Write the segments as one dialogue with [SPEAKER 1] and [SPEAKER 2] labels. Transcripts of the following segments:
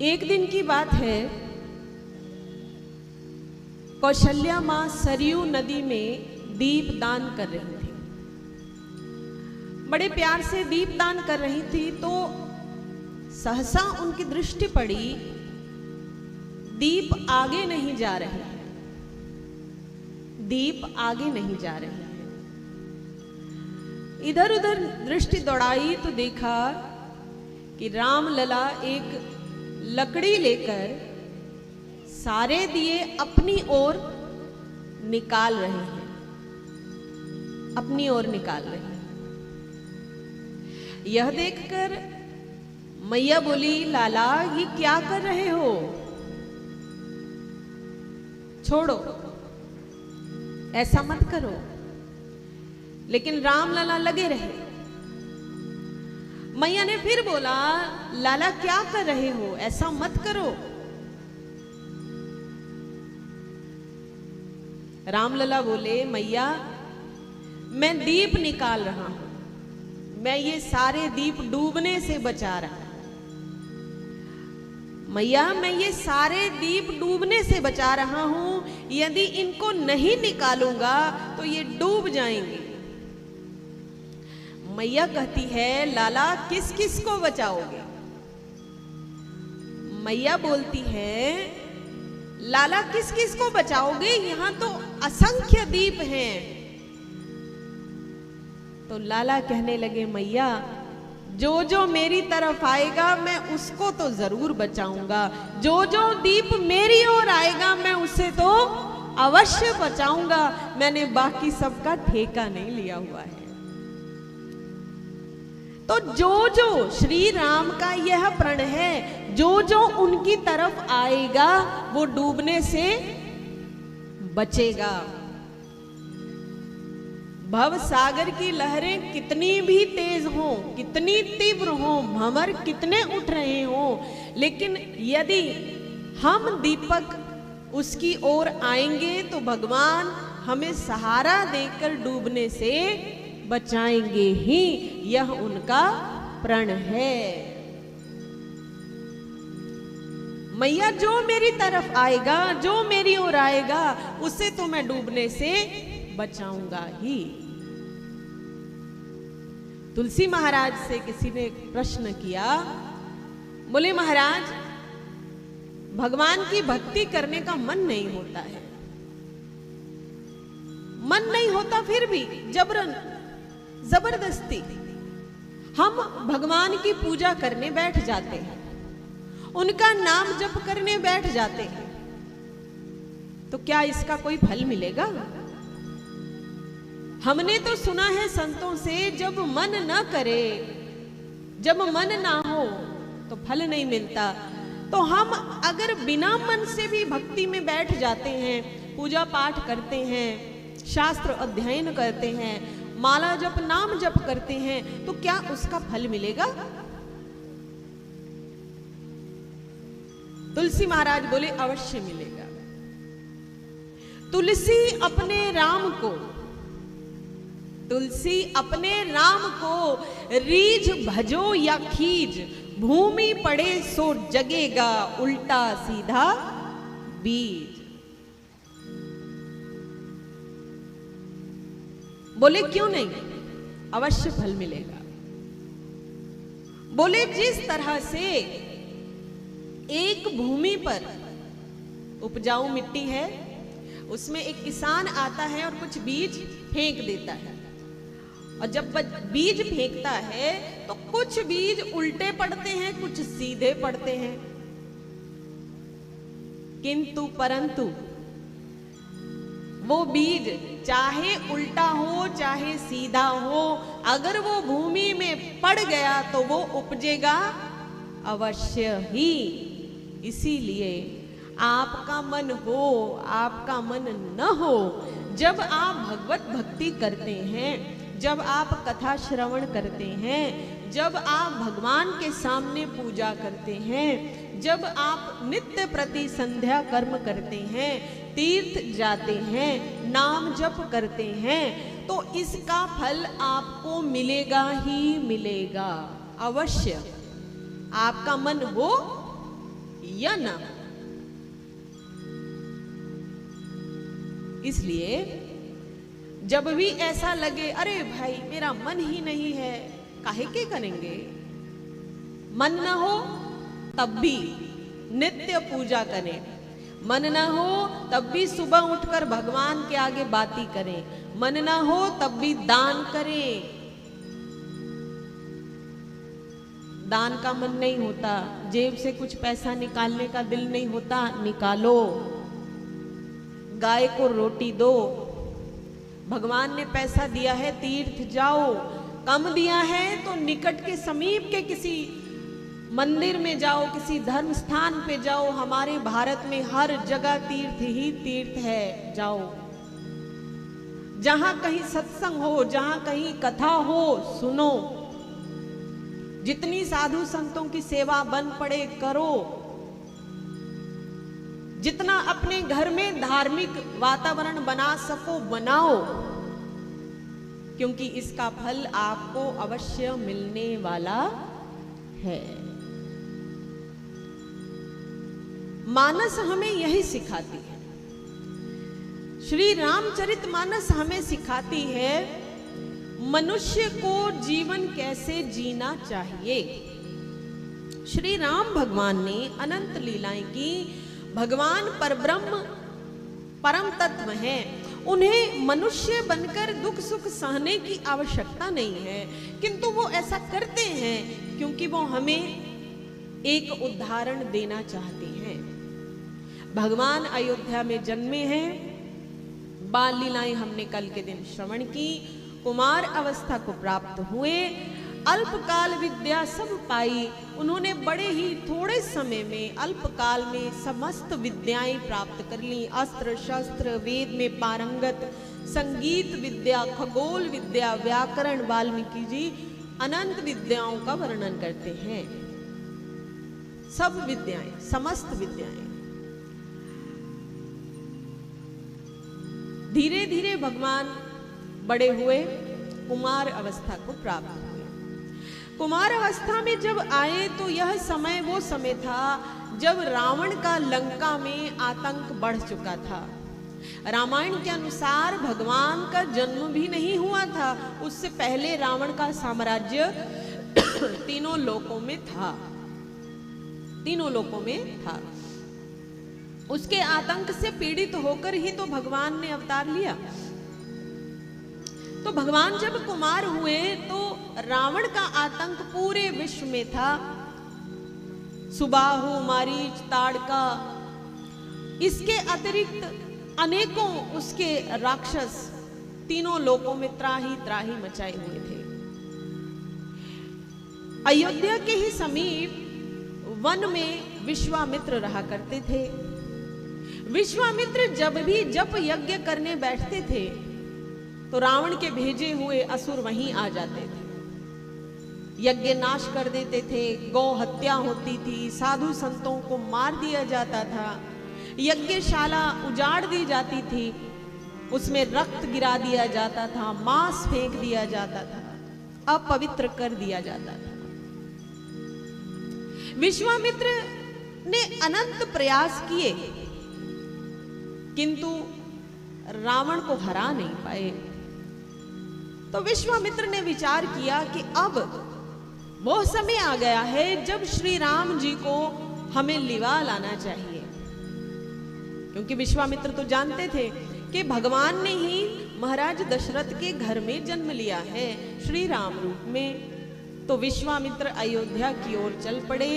[SPEAKER 1] एक दिन की बात है, कौशल्या माँ सरयू नदी में दीप दान कर रही थी। बड़े प्यार से दीप दान कर रही थी तो सहसा उनकी दृष्टि पड़ी, दीप आगे नहीं जा रहे हैं, दीप आगे नहीं जा रहे हैं। इधर उधर दृष्टि दौड़ाई तो देखा कि रामलला एक लकड़ी लेकर सारे दिए अपनी ओर निकाल रहे हैं, अपनी ओर निकाल रहे हैं। यह देखकर मैया बोली, लाला ये क्या कर रहे हो, छोड़ो, ऐसा मत करो। लेकिन रामलला लगे रहे। मैया ने फिर बोला, लाला क्या कर रहे हो, ऐसा मत करो। रामलला बोले, मैया मैं दीप निकाल रहा हूं, मैं ये सारे दीप डूबने से बचा रहा हूं। मैया मैं ये सारे दीप डूबने से बचा रहा हूं, यदि इनको नहीं निकालूंगा तो ये डूब जाएंगे। मैया कहती है, लाला किस किस को बचाओगे? मैया बोलती है, लाला किस किस को बचाओगे, यहां तो असंख्य दीप हैं। तो लाला कहने लगे, मैया जो जो मेरी तरफ आएगा मैं उसको तो जरूर बचाऊंगा, जो जो दीप मेरी ओर आएगा मैं उसे तो अवश्य बचाऊंगा, मैंने बाकी सबका ठेका नहीं लिया हुआ है। तो जो जो श्री राम का यह प्रण है, जो जो उनकी तरफ आएगा वो डूबने से बचेगा। भव सागर की लहरें कितनी भी तेज हों, कितनी तीव्र हों, भंवर कितने उठ रहे हों, लेकिन यदि हम दीपक उसकी ओर आएंगे तो भगवान हमें सहारा देकर डूबने से बचाएंगे ही, यह उनका प्रण है। मैया जो मेरी तरफ आएगा, जो मेरी ओर आएगा, उसे तो मैं डूबने से बचाऊंगा ही। तुलसी महाराज से किसी ने प्रश्न किया, बोले महाराज भगवान की भक्ति करने का मन नहीं होता है, मन नहीं होता, फिर भी जबरदस्ती हम भगवान की पूजा करने बैठ जाते हैं, उनका नाम जप करने बैठ जाते हैं, तो क्या इसका कोई फल मिलेगा? हमने तो सुना है संतों से, जब मन न करे, जब मन ना हो तो फल नहीं मिलता। तो हम अगर बिना मन से भी भक्ति में बैठ जाते हैं, पूजा पाठ करते हैं, शास्त्र अध्ययन करते हैं, माला जप नाम जप करते हैं, तो क्या उसका फल मिलेगा? तुलसी महाराज बोले, अवश्य मिलेगा। तुलसी अपने राम को, तुलसी अपने राम को रीझ भजो या खीज, भूमि पड़े सो जगेगा, उल्टा सीधा बीज। बोले क्यों नहीं, अवश्य फल मिलेगा। बोले जिस तरह से एक भूमि पर उपजाऊ मिट्टी है, उसमें एक किसान आता है और कुछ बीज फेंक देता है, और जब बीज फेंकता है तो कुछ बीज उल्टे पड़ते हैं, कुछ सीधे पड़ते हैं, किंतु परंतु वो बीज चाहे उल्टा हो चाहे सीधा हो, अगर वो भूमि में पड़ गया तो वो उपजेगा अवश्य ही। इसीलिए आपका मन हो, आपका मन न हो, जब आप भगवत भक्ति करते हैं, जब आप कथा श्रवण करते हैं, जब आप भगवान के सामने पूजा करते हैं, जब आप नित्य प्रति संध्या कर्म करते हैं, तीर्थ जाते हैं, नाम जप करते हैं, तो इसका फल आपको मिलेगा ही मिलेगा, अवश्य। आपका मन हो या न। इसलिए जब भी ऐसा लगे अरे भाई मेरा मन ही नहीं है, काहे के करेंगे, मन न हो तब भी नित्य पूजा करें, मन न हो तब भी सुबह उठकर भगवान के आगे बाती करें, मन न हो तब भी दान करें। दान का मन नहीं होता, जेब से कुछ पैसा निकालने का दिल नहीं होता, निकालो, गाय को रोटी दो, भगवान ने पैसा दिया है तीर्थ जाओ, कम दिया है तो निकट के समीप के किसी मंदिर में जाओ, किसी धर्म स्थान पे जाओ। हमारे भारत में हर जगह तीर्थ ही तीर्थ है, जाओ। जहां कहीं सत्संग हो, जहां कहीं कथा हो, सुनो। जितनी साधु संतों की सेवा बन पड़े करो, जितना अपने घर में धार्मिक वातावरण बना सको बनाओ, क्योंकि इसका फल आपको अवश्य मिलने वाला है। मानस हमें यही सिखाती है, श्री रामचरितमानस हमें सिखाती है मनुष्य को जीवन कैसे जीना चाहिए। श्री राम भगवान ने अनंत लीलाएं की, भगवान परब्रह्म परम तत्व हैं, उन्हें मनुष्य बनकर दुख सुख सहने की आवश्यकता नहीं है, किंतु वो ऐसा करते हैं क्योंकि वो हमें एक उदाहरण देना चाहते हैं। भगवान अयोध्या में जन्मे हैं, बाल लीलाएं हमने कल के दिन श्रवण की, कुमार अवस्था को प्राप्त हुए, अल्पकाल विद्या सब पाई, उन्होंने बड़े ही थोड़े समय में अल्पकाल में समस्त विद्याएं प्राप्त कर ली, अस्त्र शस्त्र, वेद में पारंगत, संगीत विद्या, खगोल विद्या, व्याकरण। वाल्मीकि जी अनंत विद्याओं का वर्णन करते हैं, सब विद्याएं, समस्त विद्याएं। धीरे धीरे भगवान बड़े हुए, कुमार अवस्था को प्राप्त हुए। कुमार अवस्था में जब आए तो यह समय वो समय था जब रावण का लंका में आतंक बढ़ चुका था। रामायण के अनुसार भगवान का जन्म भी नहीं हुआ था, उससे पहले रावण का साम्राज्य तीनों लोकों में था, तीनों लोकों में था। उसके आतंक से पीड़ित होकर ही तो भगवान ने अवतार लिया। तो भगवान जब कुमार हुए तो रावण का आतंक पूरे विश्व में था। सुबाहु, मारीच, ताड़का, इसके अतिरिक्त अनेकों उसके राक्षस तीनों लोकों में त्राही त्राही मचाए हुए थे। अयोध्या के ही समीप वन में विश्वामित्र रहा करते थे। विश्वामित्र जब भी जप यज्ञ करने बैठते थे तो रावण के भेजे हुए असुर वहीं आ जाते थे, यज्ञ नाश कर देते थे, गौ हत्या होती थी, साधु संतों को मार दिया जाता था, यज्ञशाला उजाड़ दी जाती थी, उसमें रक्त गिरा दिया जाता था, मांस फेंक दिया जाता था, अपवित्र कर दिया जाता था। विश्वामित्र ने अनंत प्रयास किए किंतु रावण को हरा नहीं पाए। तो विश्वामित्र ने विचार किया कि अब वो समय आ गया है जब श्री राम जी को हमें लिवा लाना चाहिए, क्योंकि विश्वामित्र तो जानते थे कि भगवान ने ही महाराज दशरथ के घर में जन्म लिया है श्री राम रूप में। तो विश्वामित्र अयोध्या की ओर चल पड़े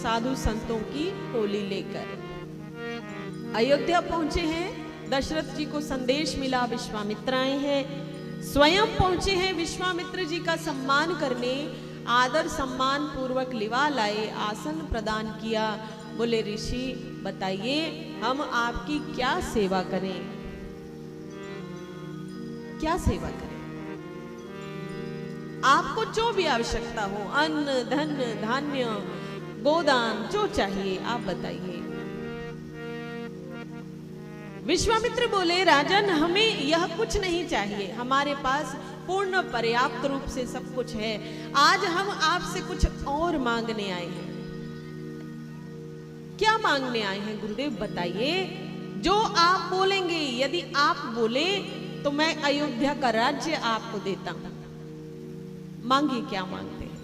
[SPEAKER 1] साधु संतों की टोली लेकर। अयोध्या पहुंचे हैं, दशरथ जी को संदेश मिला, विश्वामित्र आए हैं, स्वयं पहुंचे हैं विश्वामित्र जी का सम्मान करने, आदर सम्मान पूर्वक लिवा लाए, आसन प्रदान किया। बोले ऋषि बताइए हम आपकी क्या सेवा करें, क्या सेवा करें, आपको जो भी आवश्यकता हो, अन्न धन धान्य गोदान जो चाहिए आप बताइए। विश्वामित्र बोले राजन हमें यह कुछ नहीं चाहिए, हमारे पास पूर्ण पर्याप्त रूप से सब कुछ है, आज हम आपसे कुछ और मांगने आए हैं। क्या मांगने आए हैं गुरुदेव बताइए। जो आप बोलेंगे, यदि आप बोले तो मैं अयोध्या का राज्य आपको देता हूं। मांगिए, क्या मांगते हैं?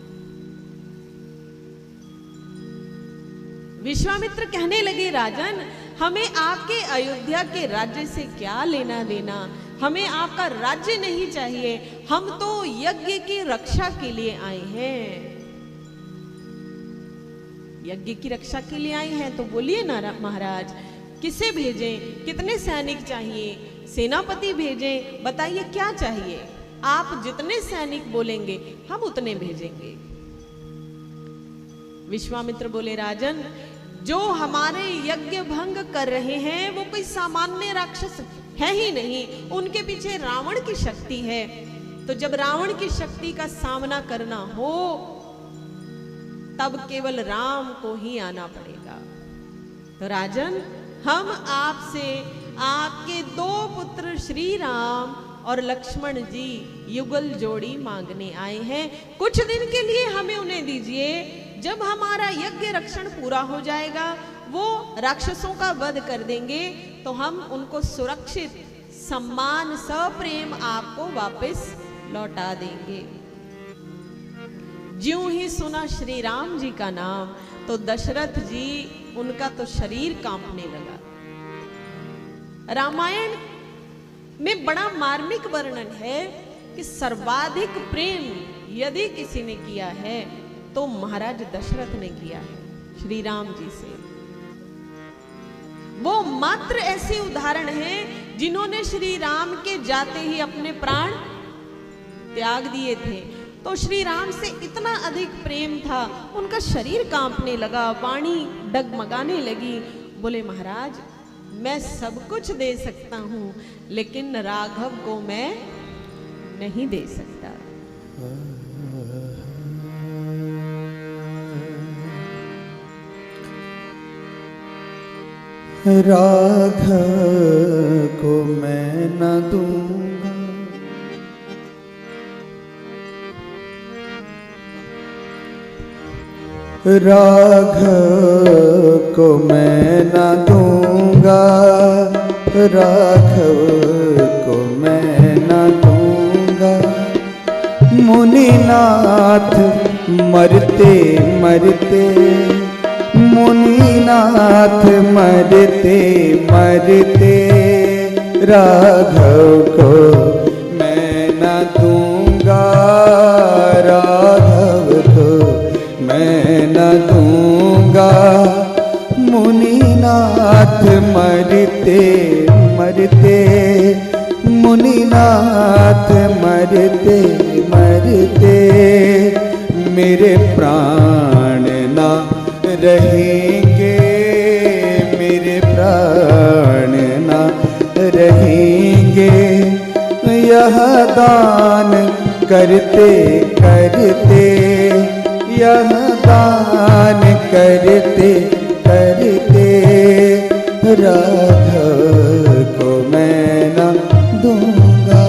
[SPEAKER 1] विश्वामित्र कहने लगे, राजन हमें आपके अयोध्या के राज्य से क्या लेना देना, हमें आपका राज्य नहीं चाहिए, हम तो यज्ञ की रक्षा के लिए आए हैं। यज्ञ की रक्षा के लिए आए हैं तो बोलिए ना महाराज, किसे भेजें, कितने सैनिक चाहिए, सेनापति भेजें, बताइए क्या चाहिए। आप जितने सैनिक बोलेंगे हम उतने भेजेंगे। विश्वामित्र बोले, राजन जो हमारे यज्ञ भंग कर रहे हैं वो कोई सामान्य राक्षस है ही नहीं, उनके पीछे रावण की शक्ति है। तो जब रावण की शक्ति का सामना करना हो तब केवल राम को ही आना पड़ेगा। तो राजन हम आपसे आपके 2 पुत्र श्री राम और लक्ष्मण जी युगल जोड़ी मांगने आए हैं। कुछ दिन के लिए हमें उन्हें दीजिए। जब हमारा यज्ञ रक्षण पूरा हो जाएगा, वो राक्षसों का वध कर देंगे, तो हम उनको सुरक्षित सम्मान सप्रेम आपको वापस लौटा देंगे। ज्यों ही सुना श्री राम जी का नाम तो दशरथ जी, उनका तो शरीर कांपने लगा। रामायण में बड़ा मार्मिक वर्णन है कि सर्वाधिक प्रेम यदि किसी ने किया है तो महाराज दशरथ ने किया है श्री राम जी से। वो मात्र ऐसे उदाहरण हैं जिन्होंने श्री राम के जाते ही अपने प्राण त्याग दिए थे। तो श्री राम से इतना अधिक प्रेम था, उनका शरीर कांपने लगा, वाणी डगमगाने लगी। बोले, महाराज मैं सब कुछ दे सकता हूं, लेकिन राघव को मैं नहीं दे सकता।
[SPEAKER 2] राघव को मैं न दूंगा, राघव को मैं न दूंगा, राघव को मैं न दूंगा। मुनिनाथ मरते मरते, मुनिनाथ मरते मरते, राघव को मैं न दूंगा, राघव को मैं न दूंगा। मुनिनाथ मरते मरते, मुनिनाथ मरते मरते, मेरे प्राण ना रहेंगे, मेरे प्राण ना रहेंगे। यह दान करते करते, यह दान करते करते, राघव को मैं न दूंगा।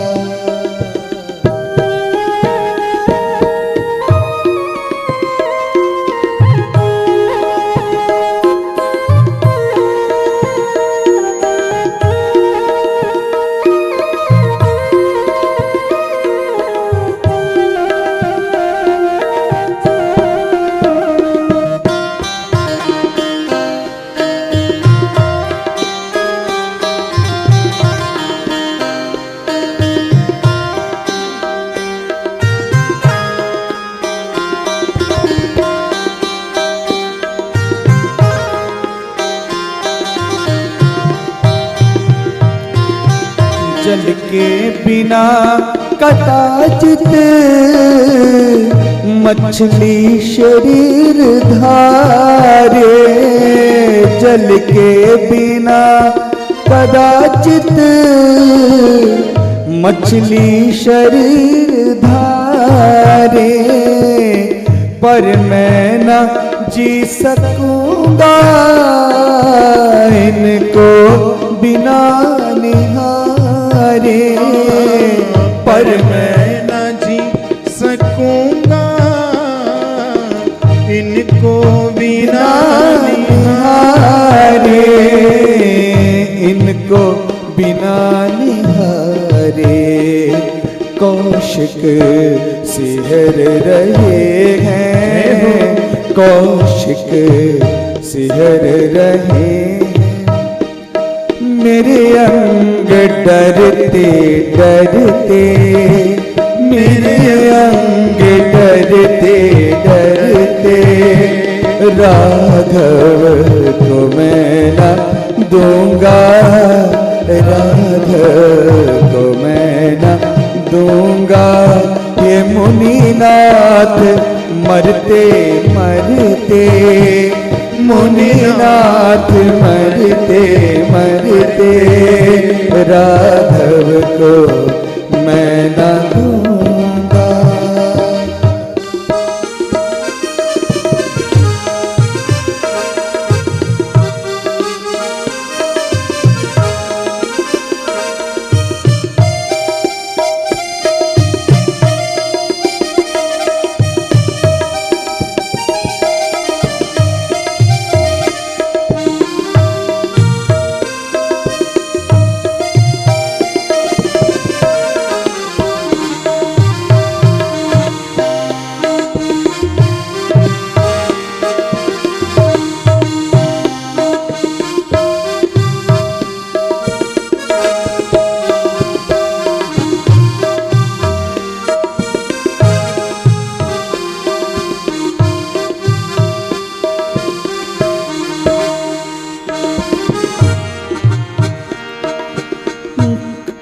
[SPEAKER 2] जल के बिना कदाचित मछली शरीर धारे, जल के बिना कदाचित मछली शरीर धारे, पर मैं न जी सकूंगा इनको बिना निहारे, पर मैं न जी सकूंगा इनको बिना निहारे। सिहर रहे हैं, कौशिक सिहर रहे मेरे अंग डरते डरते, मेरे अंग डरते डरते, राघव को मैं न दूंगा, राघव को मैं न दूंगा। ये मुनिनाथ मरते मरते, मुनिनाथ मरते मरते, राघव को मैं न दूंगा।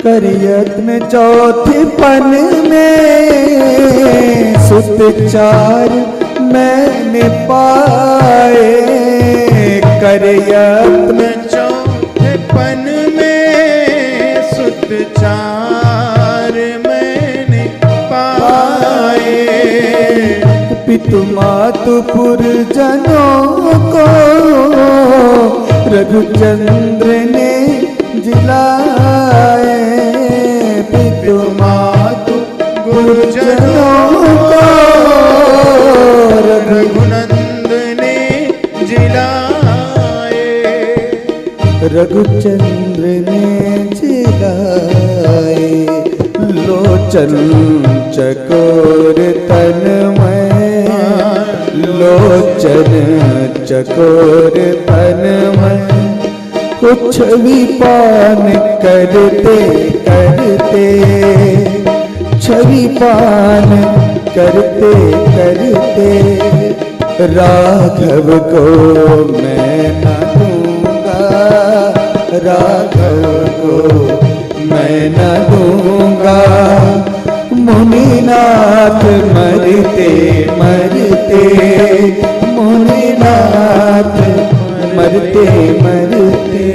[SPEAKER 2] कर यत्न चौथे पन में, सुत चार मैंने पाए। कर यत्न
[SPEAKER 3] चौथे पन में, सुत चार मैंने पाए।
[SPEAKER 2] पितु मातु पुरजनों को रघुचंद्र ने जिलाए। पितु मातु गुरुजनों को
[SPEAKER 3] रघुनंद ने जिलाए।
[SPEAKER 2] रघुचंद्र ने जिलाए। लोचन चकोर तनमय, लोचन चकोर तनमय, कुछ भी पान करते करते, छवि पान करते करते, राघव को मैं न दूंगा, राघव को मैं न दूंगा। मुनिनाथ मरते मरते, मुनिनाथ मरते मरते।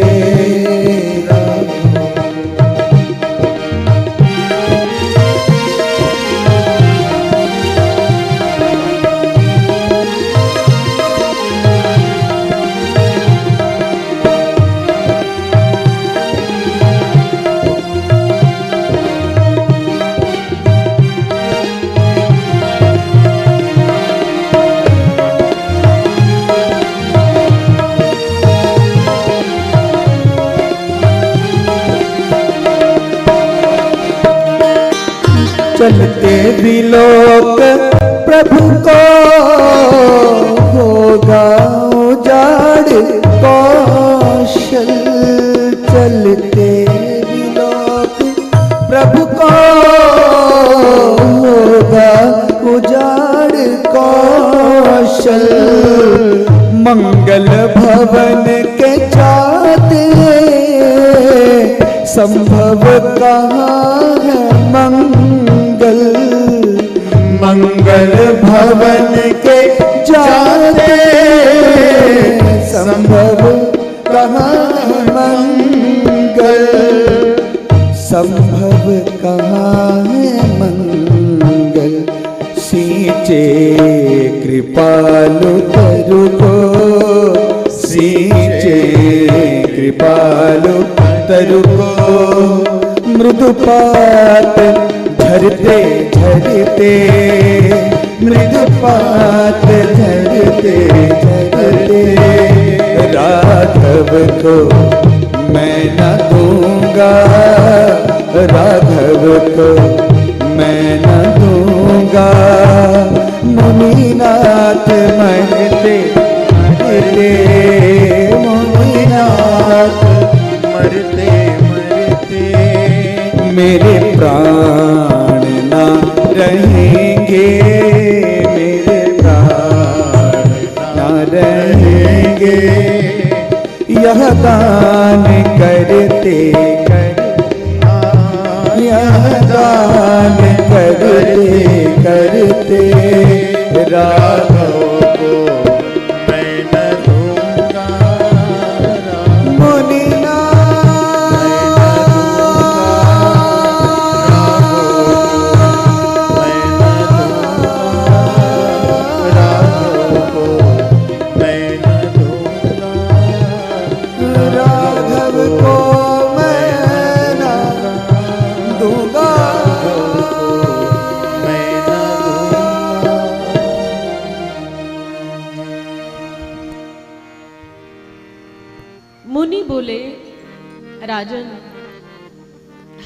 [SPEAKER 2] चलते विलोक प्रभु को होगा उजाड़ कौशल। चलते विलोक प्रभु को होगा उजाड़ कौशल। मंगल भवन के जाते संभव कहाँ है मंगल। मंगल भवन के जाते संभव कहाँ मंगल। संभव कहाँ है मंगल। सींचे कृपालु तरु को, सींचे कृपालु तरु को। मृदुपात झरते झरते, मृदुपात झरते झरते, राघव को मैं न दूंगा, राघव को मैं न दूंगा। मरते मुनिनाथ,
[SPEAKER 3] मरते मरते
[SPEAKER 2] मेरे प्राण ना रहेंगे, मेरे प्राण ना रहेंगे। यह दान करते यह दान करते करते राघव
[SPEAKER 3] को मैं न दूंगा, राघव को मैं न दूंगा,
[SPEAKER 2] राघव को मैं ना दूंगा।
[SPEAKER 3] मैं न दूंगा।
[SPEAKER 1] मुनि बोले, राजन,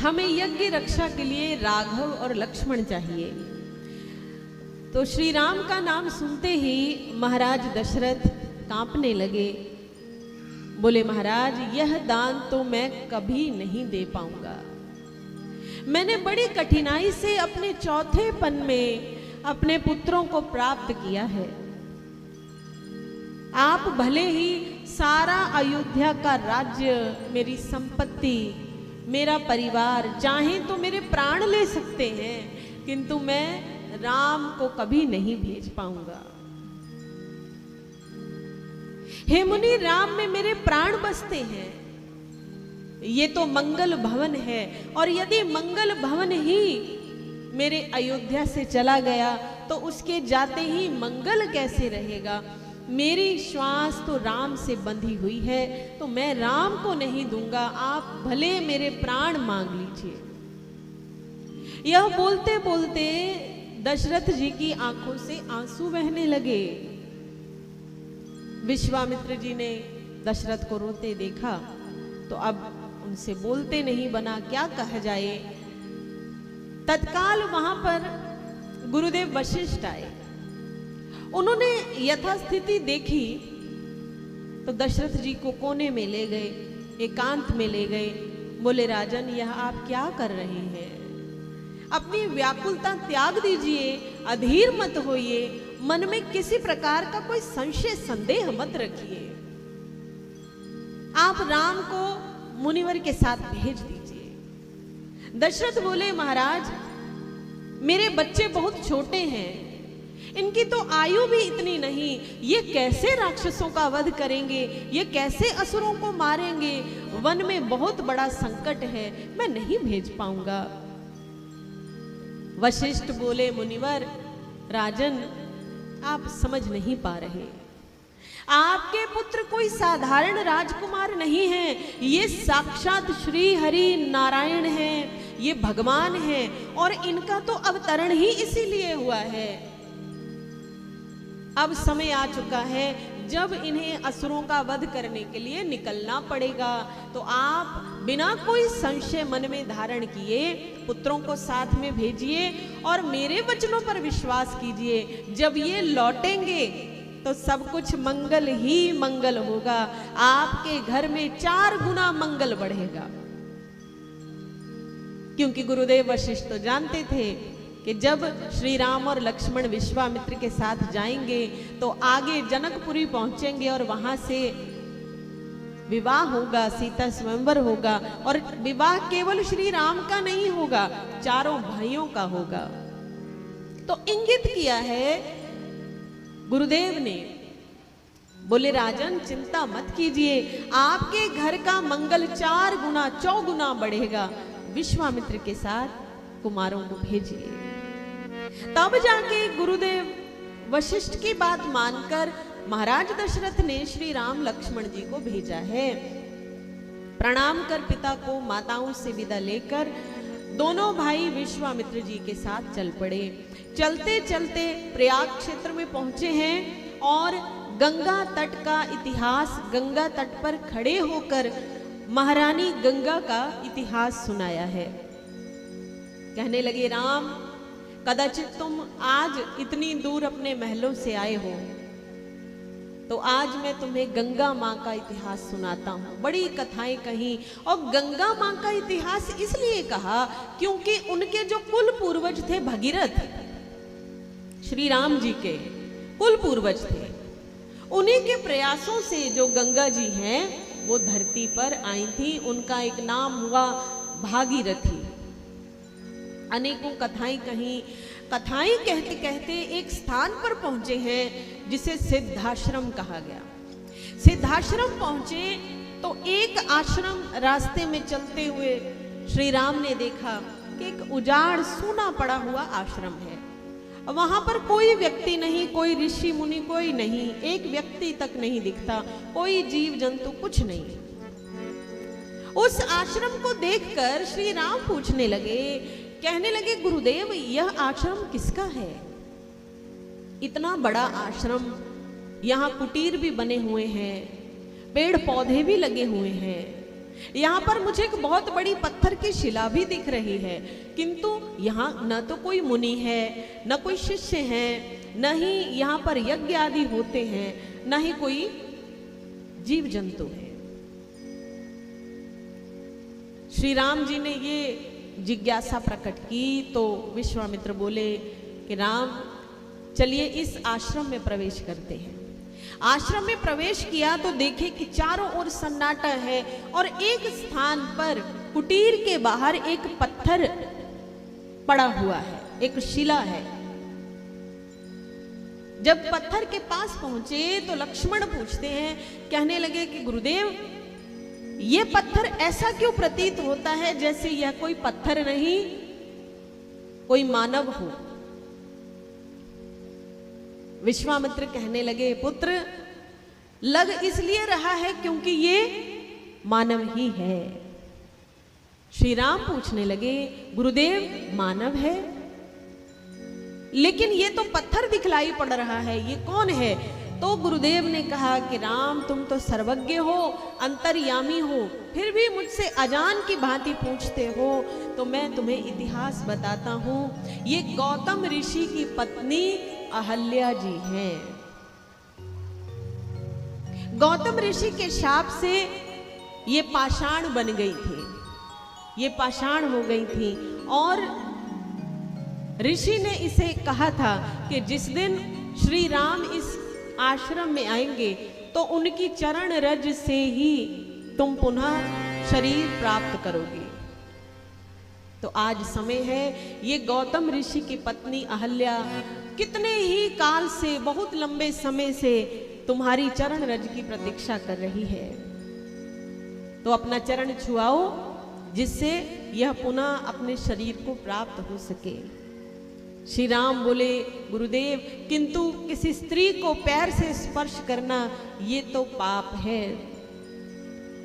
[SPEAKER 1] हमें यज्ञ रक्षा के लिए राघव और लक्ष्मण चाहिए। तो श्री राम का नाम सुनते ही महाराज दशरथ कांपने लगे। बोले, महाराज, यह दान तो मैं कभी नहीं दे पाऊंगा। मैंने बड़ी कठिनाई से अपने चौथे पन में अपने पुत्रों को प्राप्त किया है। आप भले ही सारा अयोध्या का राज्य, मेरी संपत्ति, मेरा परिवार, चाहें तो मेरे प्राण ले सकते हैं, किंतु मैं राम को कभी नहीं भेज पाऊंगा। हे मुनि, राम में मेरे प्राण बसते हैं। ये तो मंगल भवन है, और यदि मंगल भवन ही मेरे अयोध्या से चला गया तो उसके जाते ही मंगल कैसे रहेगा। मेरी श्वास तो राम से बंधी हुई है, तो मैं राम को नहीं दूंगा। आप भले मेरे प्राण मांग लीजिए। यह बोलते बोलते दशरथ जी की आंखों से आंसू बहने लगे। विश्वामित्र जी ने दशरथ को रोते देखा तो अब उनसे बोलते नहीं बना, क्या कहा जाए। तत्काल वहां पर गुरुदेव वशिष्ठ आए। उन्होंने यथास्थिति देखी तो दशरथ जी को कोने में ले गए, एकांत में ले गए। बोले, राजन, यह आप क्या कर रहे हैं? अपनी व्याकुलता त्याग दीजिए, अधीर मत होइए, मन में किसी प्रकार का कोई संशय संदेह मत रखिए। आप राम को मुनिवर के साथ भेज दीजिए। दशरथ बोले, महाराज, मेरे बच्चे बहुत छोटे हैं, इनकी तो आयु भी इतनी नहीं, ये कैसे राक्षसों का वध करेंगे, ये कैसे असुरों को मारेंगे। वन में बहुत बड़ा संकट है, मैं नहीं भेज पाऊंगा। वशिष्ठ बोले, मुनिवर, राजन, आप समझ नहीं पा रहे। आपके पुत्र कोई साधारण राजकुमार नहीं है, ये साक्षात श्री हरि नारायण हैं, ये भगवान हैं, और इनका तो अवतरण ही इसीलिए हुआ है। अब समय आ चुका है जब इन्हें असुरों का वध करने के लिए निकलना पड़ेगा। तो आप बिना कोई संशय मन में धारण किए पुत्रों को साथ में भेजिए और मेरे वचनों पर विश्वास कीजिए। जब ये लौटेंगे तो सब कुछ मंगल ही मंगल होगा, आपके घर में 4 गुना मंगल बढ़ेगा। क्योंकि गुरुदेव वशिष्ठ तो जानते थे कि जब श्री राम और लक्ष्मण विश्वामित्र के साथ जाएंगे तो आगे जनकपुरी पहुंचेंगे और वहां से विवाह होगा, सीता स्वयंवर होगा, और विवाह केवल श्री राम का नहीं होगा, चारों भाइयों का होगा। तो इंगित किया है गुरुदेव ने। बोले, राजन, चिंता मत कीजिए, आपके घर का मंगल 4 गुना 4 गुना बढ़ेगा। विश्वामित्र के साथ कुमारों को भेजिए। तब जाके गुरुदेव वशिष्ठ की बात मानकर महाराज दशरथ ने श्री राम लक्ष्मण जी को भेजा है। प्रणाम कर पिता को माताओं से विदा लेकर दोनों भाई विश्वामित्र जी के साथ चल पड़े। चलते चलते प्रयाग क्षेत्र में पहुंचे हैं और गंगा तट का इतिहास, गंगा तट पर खड़े होकर महारानी गंगा का इतिहास सुनाया है। कहने लगे, राम, कदाचित तुम आज इतनी दूर अपने महलों से आए हो तो आज मैं तुम्हें गंगा माँ का इतिहास सुनाता हूँ। बड़ी कथाएं कही, और गंगा माँ का इतिहास इसलिए कहा क्योंकि उनके जो कुल पूर्वज थे भगीरथ, श्री राम जी के कुल पूर्वज थे, उन्हीं के प्रयासों से जो गंगा जी हैं वो धरती पर आई थी। उनका एक नाम हुआ भागीरथी। अनेकों कथाएं कहीं, कथाएं कहते कहते एक स्थान पर पहुंचे हैं जिसे सिद्धाश्रम कहा गया। सिद्धाश्रम पहुंचे तो एक आश्रम रास्ते में चलते हुए श्री राम ने देखा कि एक उजाड़ सूना पड़ा हुआ आश्रम है। वहां पर कोई व्यक्ति नहीं, कोई ऋषि मुनि कोई नहीं, एक व्यक्ति तक नहीं दिखता, कोई जीव जंतु कुछ नहीं। उस आश्रम को देखकर श्री राम पूछने लगे, कहने लगे, गुरुदेव यह आश्रम किसका है? इतना बड़ा आश्रम, यहाँ कुटीर भी बने हुए हैं, पेड़ पौधे भी लगे हुए हैं, यहाँ पर मुझे एक बहुत बड़ी पत्थर की शिला भी दिख रही है, किंतु यहाँ न तो कोई मुनि है, न कोई शिष्य है, न ही यहाँ पर यज्ञ आदि होते हैं, न ही कोई जीव जंतु है। श्री राम जी ने ये जिज्ञासा प्रकट की तो विश्वामित्र बोले कि राम चलिए इस आश्रम में प्रवेश करते हैं। आश्रम में प्रवेश किया तो देखे कि चारों ओर सन्नाटा है और एक स्थान पर कुटीर के बाहर एक पत्थर पड़ा हुआ है, एक शिला है। जब पत्थर के पास पहुंचे तो लक्ष्मण पूछते हैं, कहने लगे कि गुरुदेव ये पत्थर ऐसा क्यों प्रतीत होता है जैसे यह कोई पत्थर नहीं कोई मानव हो। विश्वामित्र कहने लगे, पुत्र लग इसलिए रहा है क्योंकि ये मानव ही है। श्री राम पूछने लगे, गुरुदेव मानव है लेकिन ये तो पत्थर दिखलाई पड़ रहा है, ये कौन है? तो गुरुदेव ने कहा कि राम तुम तो सर्वज्ञ हो, अंतर्यामी हो, फिर भी मुझसे अजान की भांति पूछते हो, तो मैं तुम्हें इतिहास बताता हूँ। ये गौतम ऋषि की पत्नी अहल्या जी हैं। गौतम ऋषि के शाप से ये पाषाण बन गई थी, ये पाषाण हो गई थी, और ऋषि ने इसे कहा था कि जिस दिन श्री राम इस आश्रम में आएंगे तो उनकी चरण रज से ही तुम पुनः शरीर प्राप्त करोगे। तो आज समय है, ये गौतम ऋषि की पत्नी अहल्या कितने ही काल से, बहुत लंबे समय से तुम्हारी चरण रज की प्रतीक्षा कर रही है, तो अपना चरण छुआओ जिससे यह पुनः अपने शरीर को प्राप्त हो सके। श्री राम बोले, गुरुदेव किंतु किसी स्त्री को पैर से स्पर्श करना ये तो पाप है।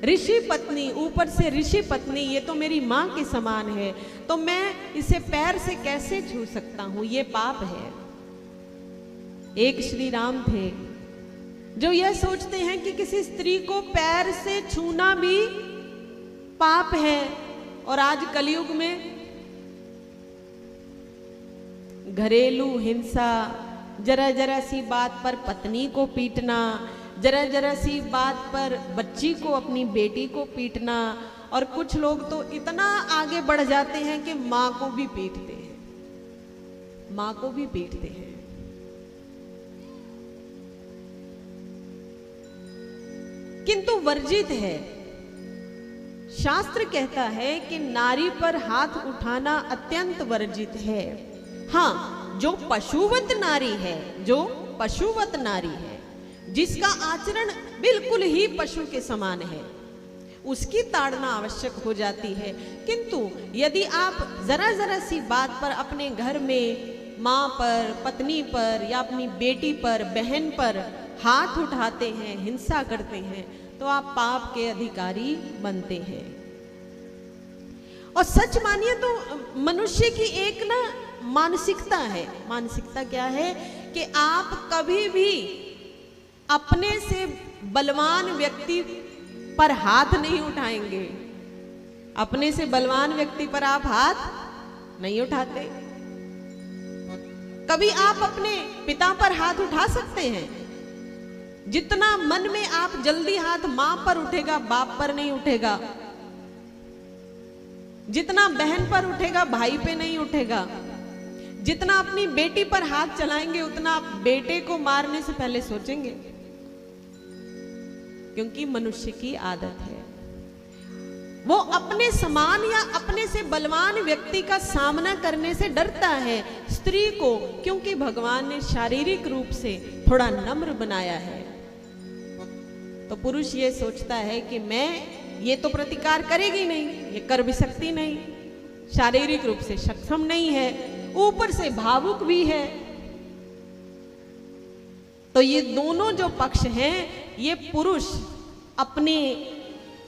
[SPEAKER 1] ऋषि पत्नी, ऊपर से ऋषि पत्नी, ये तो मेरी माँ के समान है, तो मैं इसे पैर से कैसे छू सकता हूँ, ये पाप है। एक श्री राम थे जो यह सोचते हैं कि किसी स्त्री को पैर से छूना भी पाप है, और आज कलयुग में घरेलू हिंसा, जरा जरा सी बात पर पत्नी को पीटना, जरा जरा सी बात पर बच्ची को, अपनी बेटी को पीटना, और कुछ लोग तो इतना आगे बढ़ जाते हैं कि माँ को भी पीटते हैं, माँ को भी पीटते हैं। किंतु वर्जित है, शास्त्र कहता है कि नारी पर हाथ उठाना अत्यंत वर्जित है। हाँ, जो पशुवत नारी है, जो पशुवत नारी है, जिसका आचरण बिल्कुल ही पशु के समान है, उसकी ताड़ना आवश्यक हो जाती है। किंतु यदि आप जरा जरा सी बात पर अपने घर में माँ पर, पत्नी पर, या अपनी बेटी पर, बहन पर हाथ उठाते हैं, हिंसा करते हैं, तो आप पाप के अधिकारी बनते हैं। और सच मानिए तो मनुष्य की एक ना मानसिकता है। मानसिकता क्या है कि आप कभी भी अपने से बलवान व्यक्ति पर हाथ नहीं उठाएंगे। अपने से बलवान व्यक्ति पर आप हाथ नहीं उठाते। कभी आप अपने पिता पर हाथ उठा सकते हैं? जितना मन में आप जल्दी हाथ मां पर उठेगा, बाप पर नहीं उठेगा। जितना बहन पर उठेगा, भाई पे नहीं उठेगा। जितना अपनी बेटी पर हाथ चलाएंगे, उतना आप बेटे को मारने से पहले सोचेंगे, क्योंकि मनुष्य की आदत है वो अपने समान या अपने से बलवान व्यक्ति का सामना करने से डरता है। स्त्री को क्योंकि भगवान ने शारीरिक रूप से थोड़ा नम्र बनाया है, तो पुरुष ये सोचता है कि मैं ये तो प्रतिकार करेगी नहीं, ये कर भी सकती नहीं, शारीरिक रूप से सक्षम नहीं है, ऊपर से भावुक भी है। तो ये दोनों जो पक्ष हैं, ये पुरुष अपने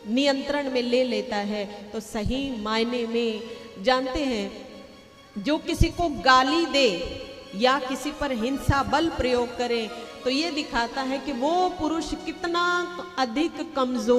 [SPEAKER 1] नियंत्रण में ले लेता है। तो सही मायने में जानते हैं, जो किसी को गाली दे या किसी पर हिंसा बल प्रयोग करे, तो ये दिखाता है कि वो पुरुष कितना अधिक कमजोर